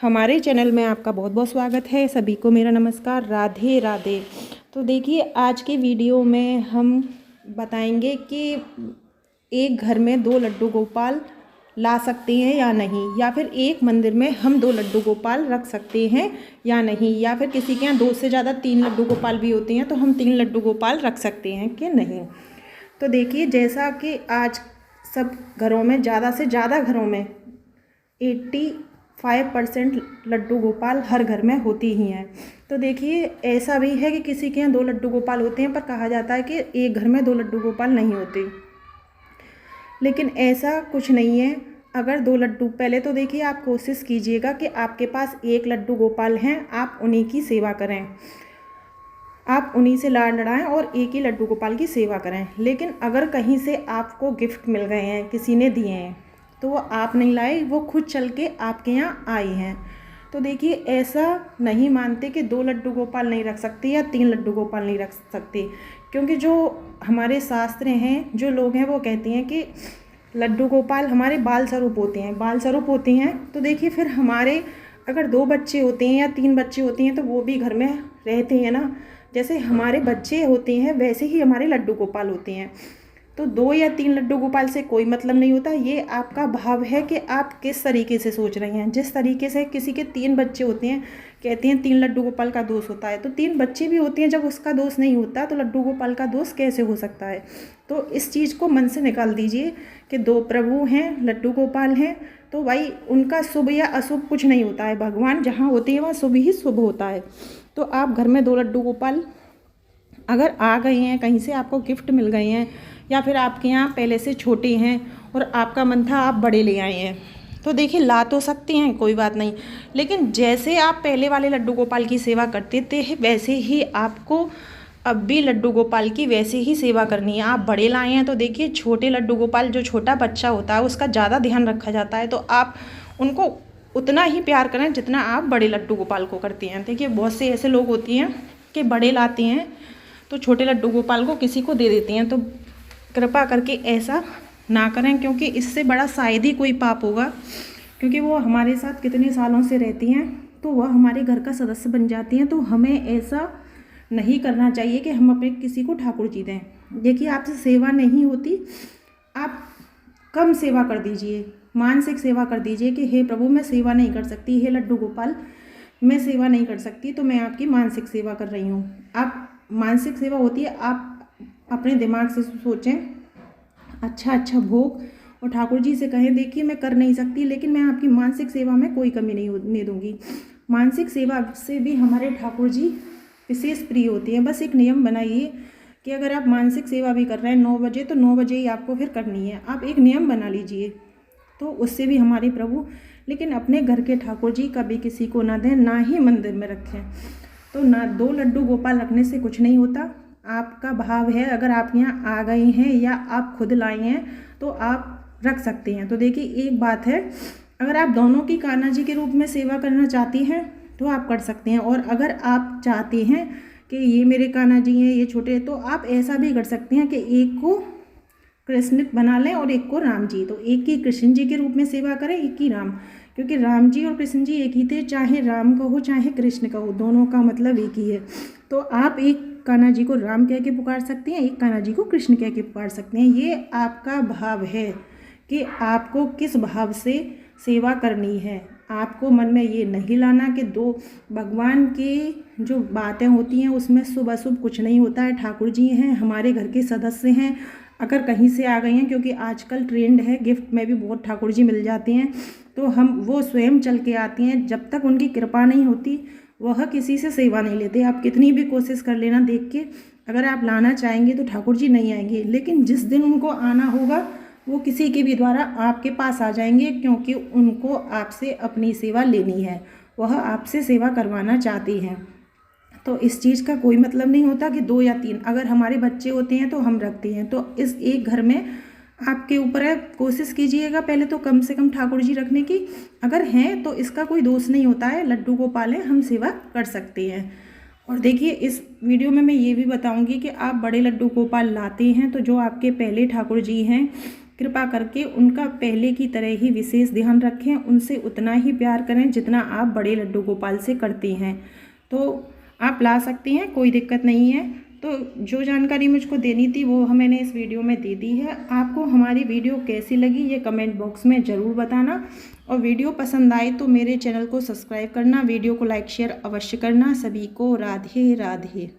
हमारे चैनल में आपका बहुत बहुत स्वागत है। सभी को मेरा नमस्कार, राधे राधे। तो देखिए, आज के वीडियो में हम बताएंगे कि एक घर में 2 लड्डू गोपाल ला सकते हैं या नहीं, या फिर एक मंदिर में हम 2 लड्डू गोपाल रख सकते हैं या नहीं, या फिर किसी के यहाँ 2 से ज़्यादा 3 लड्डू गोपाल भी होते हैं तो हम 3 लड्डू गोपाल रख सकते हैं कि नहीं। तो देखिए, जैसा कि आज सब घरों में, ज़्यादा से ज़्यादा घरों में 85% लड्डू गोपाल हर घर में होती ही हैं। तो देखिए, ऐसा भी है कि किसी के यहाँ 2 लड्डू गोपाल होते हैं, पर कहा जाता है कि एक घर में 2 लड्डू गोपाल नहीं होते, लेकिन ऐसा कुछ नहीं है। अगर 2 लड्डू, पहले तो देखिए, आप कोशिश कीजिएगा कि आपके पास 1 लड्डू गोपाल हैं, आप उन्हीं की सेवा करें, आप उन्हीं से लाड लड़ाएं और एक ही लड्डू गोपाल की सेवा करें। लेकिन अगर कहीं से आपको गिफ्ट मिल गए हैं, किसी ने दिए हैं, तो वो आप नहीं लाए, वो खुद चल के आपके यहाँ आए हैं, तो देखिए, ऐसा नहीं मानते कि 2 लड्डू गोपाल नहीं रख सकते या 3 लड्डू गोपाल नहीं रख सकते, क्योंकि जो हमारे शास्त्र हैं, जो लोग हैं, वो कहते हैं कि लड्डू गोपाल हमारे बाल स्वरूप होते हैं, बाल स्वरूप होते हैं। तो देखिए, फिर हमारे अगर 2 बच्चे होते हैं या 3 बच्चे होते हैं तो वो भी घर में रहते हैं ना। जैसे हमारे बच्चे होते हैं वैसे ही हमारे लड्डू गोपाल होते हैं। तो 2 या 3 लड्डू गोपाल से कोई मतलब नहीं होता। ये आपका भाव है कि आप किस तरीके से सोच रहे हैं। जिस तरीके से किसी के 3 बच्चे होते हैं, कहते हैं 3 लड्डू गोपाल का दोष होता है, तो 3 बच्चे भी होते हैं, जब उसका दोष नहीं होता तो लड्डू गोपाल का दोष कैसे हो सकता है। तो इस चीज़ को मन से निकाल दीजिए कि 2 प्रभु हैं, लड्डू गोपाल हैं, तो भाई उनका शुभ या अशुभ कुछ नहीं होता है। भगवान जहाँ होते हैं वहाँ शुभ ही शुभ होता है। तो आप घर में 2 लड्डू गोपाल अगर आ गए हैं, कहीं से आपको गिफ्ट मिल गए हैं, या फिर आपके यहाँ पहले से छोटे हैं और आपका मन था आप बड़े ले आए हैं, तो देखिए, ला तो सकते हैं, कोई बात नहीं। लेकिन जैसे आप पहले वाले लड्डू गोपाल की सेवा करते थे, वैसे ही आपको अब भी लड्डू गोपाल की वैसे ही सेवा करनी है। आप बड़े लाए हैं तो देखिए, छोटे लड्डू गोपाल, जो छोटा बच्चा होता है, उसका ज़्यादा ध्यान रखा जाता है, तो आप उनको उतना ही प्यार करें जितना आप बड़े लड्डू गोपाल को करती हैं। देखिए, बहुत से ऐसे लोग होती हैं कि बड़े लाते हैं तो छोटे लड्डू गोपाल को किसी को दे देती हैं। तो कृपा करके ऐसा ना करें, क्योंकि इससे बड़ा शायद ही कोई पाप होगा, क्योंकि वो हमारे साथ कितने सालों से रहती हैं, तो वह हमारे घर का सदस्य बन जाती हैं। तो हमें ऐसा नहीं करना चाहिए कि हम अपने किसी को ठाकुर जी दें। देखिए, आपसे सेवा नहीं होती, आप कम सेवा कर दीजिए, मानसिक सेवा कर दीजिए कि हे प्रभु, मैं सेवा नहीं कर सकती, हे लड्डू गोपाल मैं सेवा नहीं कर सकती, तो मैं आपकी मानसिक सेवा कर रही हूँ। आप मानसिक सेवा होती है, आप अपने दिमाग से सोचें अच्छा भोग, और ठाकुर जी से कहें, देखिए, मैं कर नहीं सकती, लेकिन मैं आपकी मानसिक सेवा में कोई कमी नहीं होने दूंगी। मानसिक सेवा से भी हमारे ठाकुर जी विशेष प्रिय होते हैं। बस एक नियम बनाइए कि अगर आप मानसिक सेवा भी कर रहे हैं 9 बजे, तो 9 बजे ही आपको फिर करनी है। आप एक नियम बना लीजिए, तो उससे भी हमारे प्रभु, लेकिन अपने घर के ठाकुर जी कभी किसी को ना दें, ना ही मंदिर में रखें। तो ना 2 लड्डू गोपाल रखने से कुछ नहीं होता। आपका भाव है, अगर आप यहाँ आ गए हैं या आप खुद लाए हैं तो आप रख सकते हैं। तो देखिए, एक बात है, अगर आप दोनों की कान्हा जी के रूप में सेवा करना चाहती हैं तो आप कर सकते हैं, और अगर आप चाहते हैं कि ये मेरे कान्हा जी हैं, ये छोटे, तो आप ऐसा भी कर सकते हैं कि एक को कृष्ण बना लें और एक को राम जी। तो एक की कृष्ण जी के रूप में सेवा करें, एक की राम, क्योंकि राम जी और कृष्ण जी एक ही थे, चाहे राम कहो चाहे कृष्ण कहो, दोनों का मतलब एक ही है। तो आप एक कान्हा जी को राम कह के पुकार सकते हैं, एक कान्हा जी को कृष्ण कह के पुकार सकते हैं। ये आपका भाव है कि आपको किस भाव से सेवा करनी है। आपको मन में ये नहीं लाना कि 2 भगवान की जो बातें होती हैं उसमें शुभ अशुभ कुछ नहीं होता है। ठाकुर जी हैं, हमारे घर के सदस्य हैं, अगर कहीं से आ गए हैं, क्योंकि आजकल ट्रेंड है, गिफ्ट में भी बहुत ठाकुर जी मिल जाते हैं, तो हम वो स्वयं चल के आती हैं। जब तक उनकी कृपा नहीं होती, वह किसी से सेवा नहीं लेते। आप कितनी भी कोशिश कर लेना देख के, अगर आप लाना चाहेंगे तो ठाकुर जी नहीं आएंगे, लेकिन जिस दिन उनको आना होगा वो किसी के भी द्वारा आपके पास आ जाएंगे, क्योंकि उनको आपसे अपनी सेवा लेनी है, वह आपसे सेवा करवाना चाहती हैं। तो इस चीज़ का कोई मतलब नहीं होता कि 2 या 3, अगर हमारे बच्चे होते हैं तो हम रखते हैं। तो इस एक घर में आपके ऊपर है, कोशिश कीजिएगा पहले तो कम से कम ठाकुर जी रखने की। अगर हैं तो इसका कोई दोष नहीं होता है, लड्डू गोपाल हैं, हम सेवा कर सकते हैं। और देखिए, इस वीडियो में मैं ये भी बताऊंगी कि आप बड़े लड्डू गोपाल लाते हैं तो जो आपके पहले ठाकुर जी हैं, कृपा करके उनका पहले की तरह ही विशेष ध्यान रखें, उनसे उतना ही प्यार करें जितना आप बड़े लड्डू गोपाल से करती हैं। तो आप ला सकती हैं, कोई दिक्कत नहीं है। तो जो जानकारी मुझको देनी थी वो मैंने इस वीडियो में दे दी है। आपको हमारी वीडियो कैसी लगी ये कमेंट बॉक्स में ज़रूर बताना, और वीडियो पसंद आए तो मेरे चैनल को सब्सक्राइब करना, वीडियो को लाइक शेयर अवश्य करना। सभी को राधे राधे।